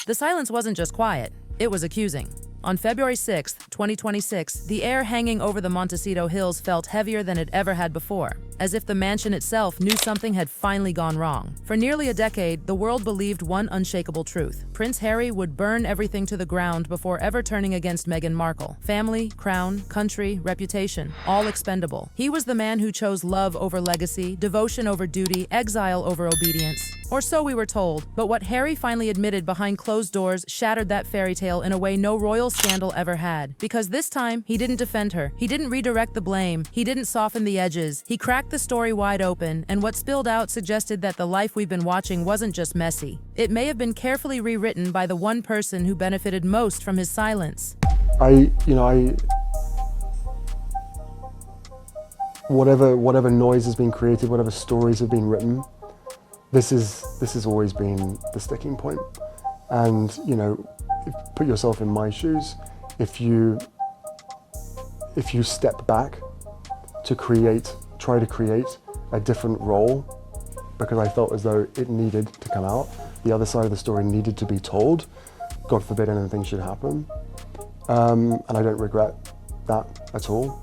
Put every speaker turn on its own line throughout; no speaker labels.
The silence wasn't just quiet, it was accusing. On February 6, 2026, the air hanging over the Montecito hills felt heavier than it ever had before, as if the mansion itself knew something had finally gone wrong. For nearly a decade, the world believed one unshakable truth: Prince Harry would burn everything to the ground before ever turning against Meghan Markle. Family, crown, country, reputation, all expendable. He was the man who chose love over legacy, devotion over duty, exile over obedience. Or so we were told, but what Harry finally admitted behind closed doors shattered that fairy tale in a way no royal scandal ever had. Because this time, he didn't defend her, he didn't redirect the blame, he didn't soften the edges, he cracked the story wide open, and what spilled out suggested that the life we've been watching wasn't just messy. It may have been carefully rewritten by the one person who benefited most from his silence.
Whatever noise has been created, whatever stories have been written, this has always been the sticking point. And put yourself in my shoes. If you step back to try to create a different role, because I felt as though it needed to come out, the other side of the story needed to be told. God forbid anything should happen, and I don't regret that at all.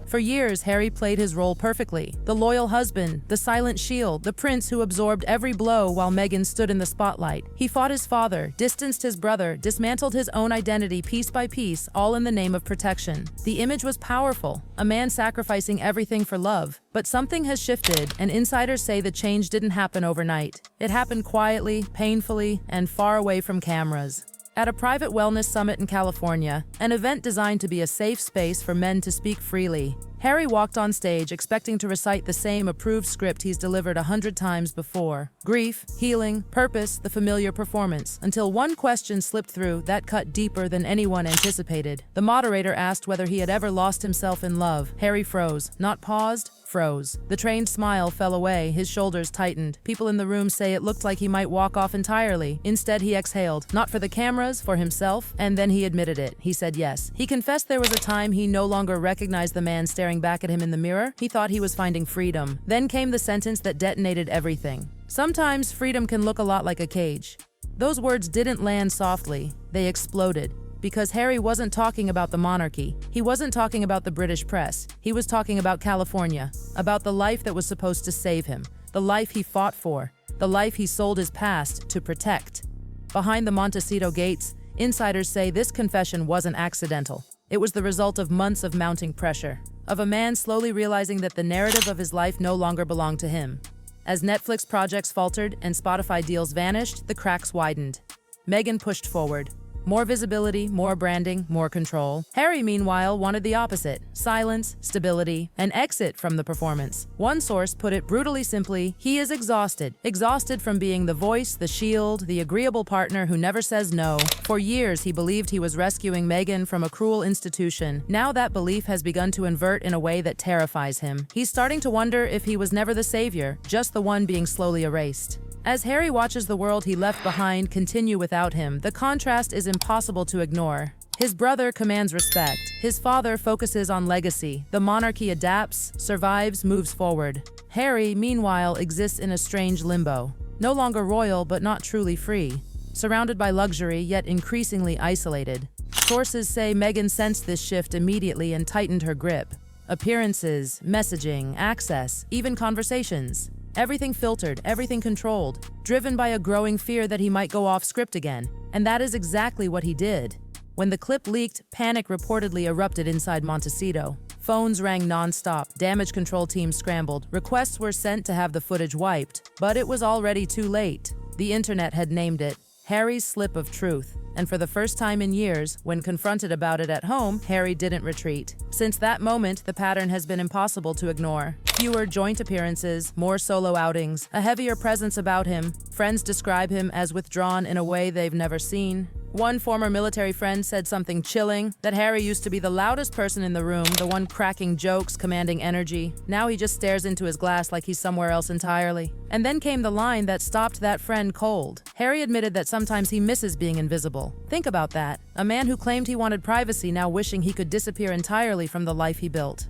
For years, Harry played his role perfectly. The loyal husband, the silent shield, the prince who absorbed every blow while Meghan stood in the spotlight. He fought his father, distanced his brother, dismantled his own identity piece by piece, all in the name of protection. The image was powerful, a man sacrificing everything for love. But something has shifted, and insiders say the change didn't happen overnight. It happened quietly, painfully, and far away from cameras. At a private wellness summit in California, an event designed to be a safe space for men to speak freely, Harry walked on stage expecting to recite the same approved script he's delivered 100 times before. Grief, healing, purpose, the familiar performance. Until one question slipped through that cut deeper than anyone anticipated. The moderator asked whether he had ever lost himself in love. Harry froze, not paused, froze. The trained smile fell away, his shoulders tightened. People in the room say it looked like he might walk off entirely. Instead, he exhaled, not for the cameras, for himself, and then he admitted it. He said yes. He confessed there was a time he no longer recognized the man staring back at him in the mirror. He thought he was finding freedom. Then came the sentence that detonated everything. Sometimes freedom can look a lot like a cage. Those words didn't land softly, they exploded. Because Harry wasn't talking about the monarchy. He wasn't talking about the British press. He was talking about California, about the life that was supposed to save him, the life he fought for, the life he sold his past to protect. Behind the Montecito gates, insiders say this confession wasn't accidental. It was the result of months of mounting pressure, of a man slowly realizing that the narrative of his life no longer belonged to him. As Netflix projects faltered and Spotify deals vanished, the cracks widened. Meghan pushed forward. More visibility, more branding, more control. Harry, meanwhile, wanted the opposite: silence, stability, an exit from the performance. One source put it brutally simply: he is exhausted. Exhausted from being the voice, the shield, the agreeable partner who never says no. For years, he believed he was rescuing Meghan from a cruel institution. Now that belief has begun to invert in a way that terrifies him. He's starting to wonder if he was never the savior, just the one being slowly erased. As Harry watches the world he left behind continue without him, the contrast is impossible to ignore. His brother commands respect. His father focuses on legacy. The monarchy adapts, survives, moves forward. Harry, meanwhile, exists in a strange limbo. No longer royal, but not truly free. Surrounded by luxury, yet increasingly isolated. Sources say Meghan sensed this shift immediately and tightened her grip. Appearances, messaging, access, even conversations. Everything filtered, everything controlled, driven by a growing fear that he might go off script again. And that is exactly what he did. When the clip leaked, panic reportedly erupted inside Montecito. Phones rang non-stop, damage control teams scrambled, requests were sent to have the footage wiped. But it was already too late. The internet had named it Harry's slip of truth. And for the first time in years, when confronted about it at home, Harry didn't retreat. Since that moment, the pattern has been impossible to ignore. Fewer joint appearances, more solo outings, a heavier presence about him. Friends describe him as withdrawn in a way they've never seen. One former military friend said something chilling, that Harry used to be the loudest person in the room, the one cracking jokes, commanding energy. Now he just stares into his glass like he's somewhere else entirely. And then came the line that stopped that friend cold. Harry admitted that sometimes he misses being invisible. Think about that. A man who claimed he wanted privacy now wishing he could disappear entirely from the life he built.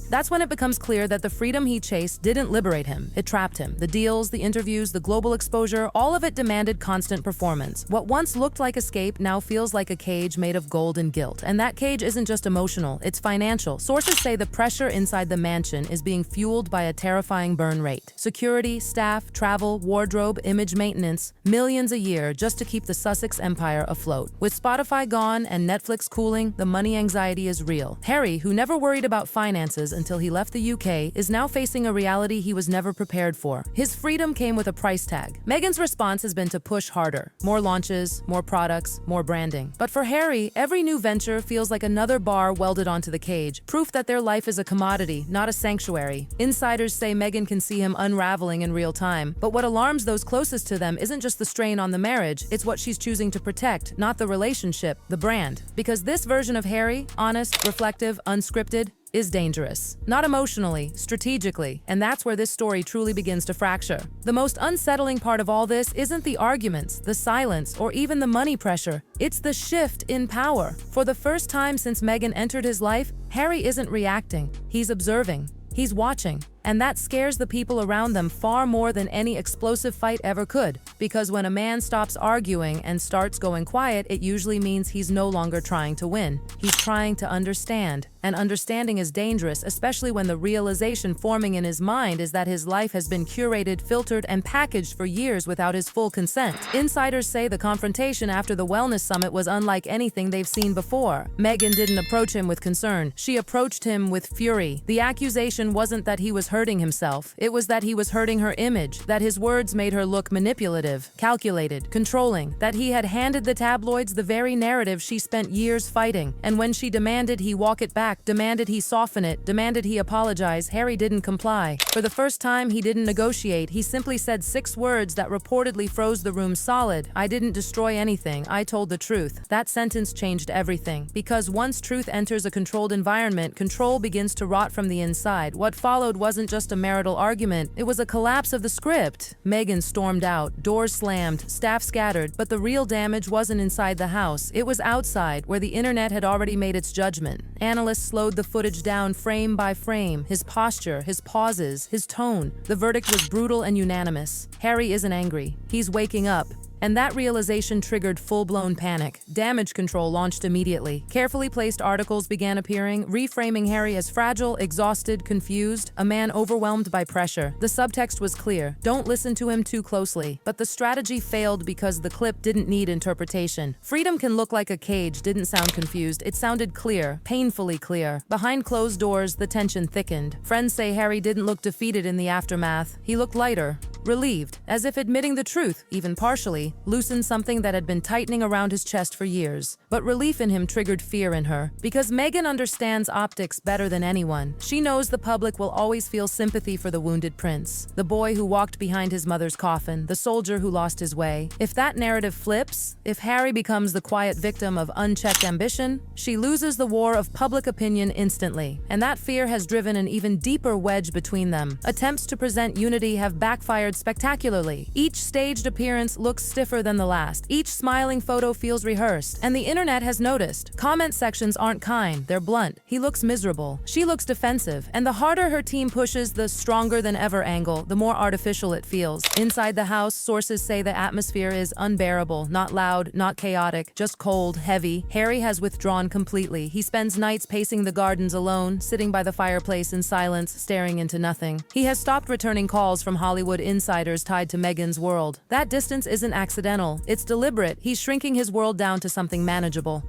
That's when it becomes clear that the freedom he chased didn't liberate him, it trapped him. The deals, the interviews, the global exposure, all of it demanded constant performance. What once looked like escape now feels like a cage made of gold and guilt. And that cage isn't just emotional, it's financial. Sources say the pressure inside the mansion is being fueled by a terrifying burn rate. Security, staff, travel, wardrobe, image maintenance, millions a year just to keep the Sussex empire afloat. With Spotify gone and Netflix cooling, the money anxiety is real. Harry, who never worried about finances until he left the UK, is now facing a reality he was never prepared for. His freedom came with a price tag. Meghan's response has been to push harder. More launches, more products, more branding. But for Harry, every new venture feels like another bar welded onto the cage, proof that their life is a commodity, not a sanctuary. Insiders say Meghan can see him unraveling in real time, but what alarms those closest to them isn't just the strain on the marriage, it's what she's choosing to protect, not the relationship, the brand. Because this version of Harry, honest, reflective, unscripted, is dangerous. Not emotionally, strategically, and that's where this story truly begins to fracture. The most unsettling part of all this isn't the arguments, the silence, or even the money pressure. It's the shift in power. For the first time since Meghan entered his life, Harry isn't reacting. He's observing. He's watching. And that scares the people around them far more than any explosive fight ever could. Because when a man stops arguing and starts going quiet, it usually means he's no longer trying to win. He's trying to understand. And understanding is dangerous, especially when the realization forming in his mind is that his life has been curated, filtered, and packaged for years without his full consent. Insiders say the confrontation after the wellness summit was unlike anything they've seen before. Meghan didn't approach him with concern. She approached him with fury. The accusation wasn't that he was hurting himself. It was that he was hurting her image, that his words made her look manipulative, calculated, controlling, that he had handed the tabloids the very narrative she spent years fighting. And when she demanded he walk it back, demanded he soften it, demanded he apologize, Harry didn't comply. For the first time, he didn't negotiate. He simply said 6 words that reportedly froze the room solid. "I didn't destroy anything. I told the truth." That sentence changed everything. Because once truth enters a controlled environment, control begins to rot from the inside. What followed wasn't just a marital argument, it was a collapse of the script. Meghan stormed out, doors slammed, staff scattered, but the real damage wasn't inside the house. It was outside, where the internet had already made its judgment. Analysts slowed the footage down frame by frame, his posture, his pauses, his tone. The verdict was brutal and unanimous. Harry isn't angry. He's waking up. And that realization triggered full-blown panic. Damage control launched immediately. Carefully placed articles began appearing, reframing Harry as fragile, exhausted, confused, a man overwhelmed by pressure. The subtext was clear: don't listen to him too closely. But the strategy failed because the clip didn't need interpretation. Freedom can look like a cage didn't sound confused. It sounded clear, painfully clear. Behind closed doors, the tension thickened. Friends say Harry didn't look defeated in the aftermath. He looked lighter, relieved, as if admitting the truth, even partially, loosened something that had been tightening around his chest for years. But relief in him triggered fear in her. Because Meghan understands optics better than anyone. She knows the public will always feel sympathy for the wounded prince, the boy who walked behind his mother's coffin, the soldier who lost his way. If that narrative flips, if Harry becomes the quiet victim of unchecked ambition, she loses the war of public opinion instantly. And that fear has driven an even deeper wedge between them. Attempts to present unity have backfired spectacularly. Each staged appearance looks stiffer than the last. Each smiling photo feels rehearsed. And the internet has noticed. Comment sections aren't kind, they're blunt. He looks miserable. She looks defensive. And the harder her team pushes the stronger than ever angle, the more artificial it feels. Inside the house, sources say the atmosphere is unbearable. Not loud, not chaotic, just cold, heavy. Harry has withdrawn completely. He spends nights pacing the gardens alone, sitting by the fireplace in silence, staring into nothing. He has stopped returning calls from Hollywood insiders tied to Meghan's world. That distance isn't accidental. It's deliberate. He's shrinking his world down to something manageable.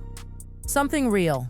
Something real.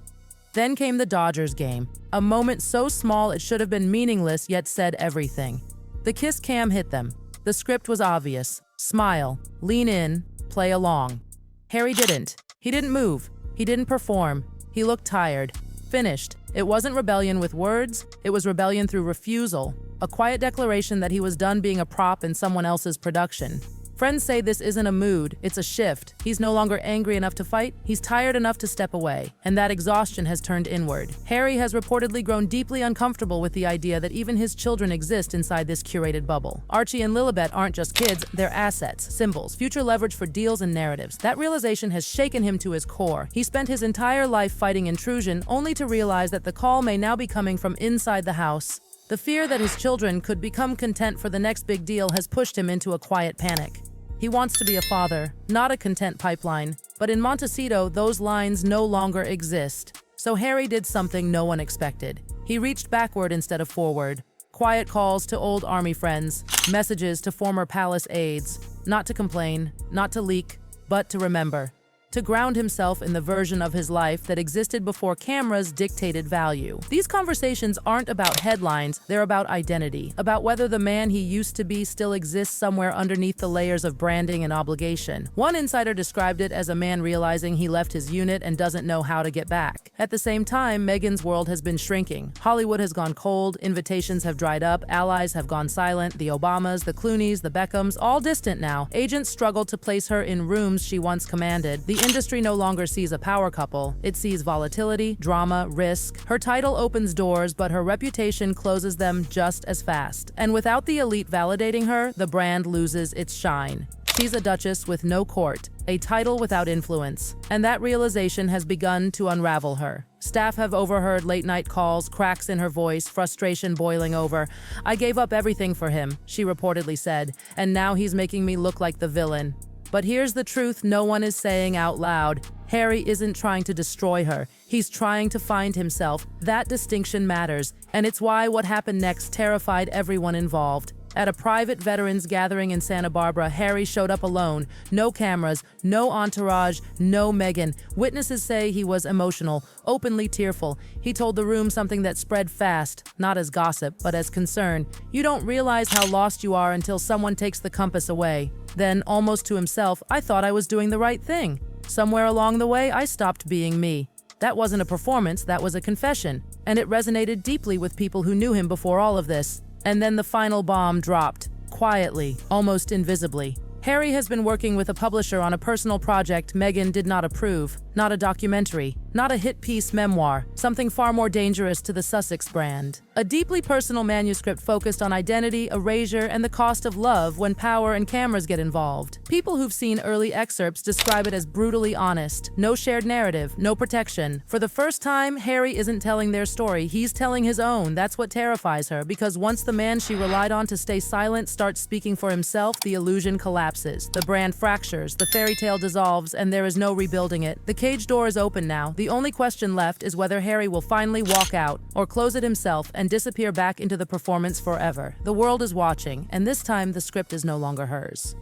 Then came the Dodgers game. A moment so small it should have been meaningless, yet said everything. The kiss cam hit them. The script was obvious. Smile, lean in, play along. Harry didn't. He didn't move. He didn't perform. He looked tired. Finished. It wasn't rebellion with words. It was rebellion through refusal. A quiet declaration that he was done being a prop in someone else's production. Friends say this isn't a mood, it's a shift. He's no longer angry enough to fight, he's tired enough to step away, and that exhaustion has turned inward. Harry has reportedly grown deeply uncomfortable with the idea that even his children exist inside this curated bubble. Archie and Lilibet aren't just kids, they're assets, symbols, future leverage for deals and narratives. That realization has shaken him to his core. He spent his entire life fighting intrusion, only to realize that the call may now be coming from inside the house. The fear that his children could become content for the next big deal has pushed him into a quiet panic. He wants to be a father, not a content pipeline. But in Montecito, those lines no longer exist. So Harry did something no one expected. He reached backward instead of forward. Quiet calls to old army friends, messages to former palace aides. Not to complain, not to leak, but to remember. To ground himself in the version of his life that existed before cameras dictated value. These conversations aren't about headlines, they're about identity, about whether the man he used to be still exists somewhere underneath the layers of branding and obligation. One insider described it as a man realizing he left his unit and doesn't know how to get back. At the same time, Meghan's world has been shrinking. Hollywood has gone cold, invitations have dried up, allies have gone silent, the Obamas, the Clooneys, the Beckhams, all distant now. Agents struggle to place her in rooms she once commanded. The industry no longer sees a power couple. It sees volatility, drama, risk. Her title opens doors, but her reputation closes them just as fast. And without the elite validating her, the brand loses its shine. She's a duchess with no court, a title without influence. And that realization has begun to unravel her. Staff have overheard late-night calls, cracks in her voice, frustration boiling over. "I gave up everything for him," she reportedly said, "and now he's making me look like the villain." But here's the truth no one is saying out loud. Harry isn't trying to destroy her. He's trying to find himself. That distinction matters, and it's why what happened next terrified everyone involved. At a private veterans gathering in Santa Barbara, Harry showed up alone. No cameras, no entourage, no Meghan. Witnesses say he was emotional, openly tearful. He told the room something that spread fast, not as gossip, but as concern. "You don't realize how lost you are until someone takes the compass away." Then, almost to himself, "I thought I was doing the right thing. Somewhere along the way, I stopped being me." That wasn't a performance, that was a confession. And it resonated deeply with people who knew him before all of this. And then the final bomb dropped, quietly, almost invisibly. Harry has been working with a publisher on a personal project Meghan did not approve. Not a documentary, not a hit-piece memoir, something far more dangerous to the Sussex brand. A deeply personal manuscript focused on identity, erasure, and the cost of love when power and cameras get involved. People who've seen early excerpts describe it as brutally honest. No shared narrative, no protection. For the first time, Harry isn't telling their story, he's telling his own. That's what terrifies her, because once the man she relied on to stay silent starts speaking for himself, the illusion collapses. The brand fractures, the fairy tale dissolves, and there is no rebuilding it. The cage door is open now. The only question left is whether Harry will finally walk out, or close it himself and disappear back into the performance forever. The world is watching, and this time the script is no longer hers.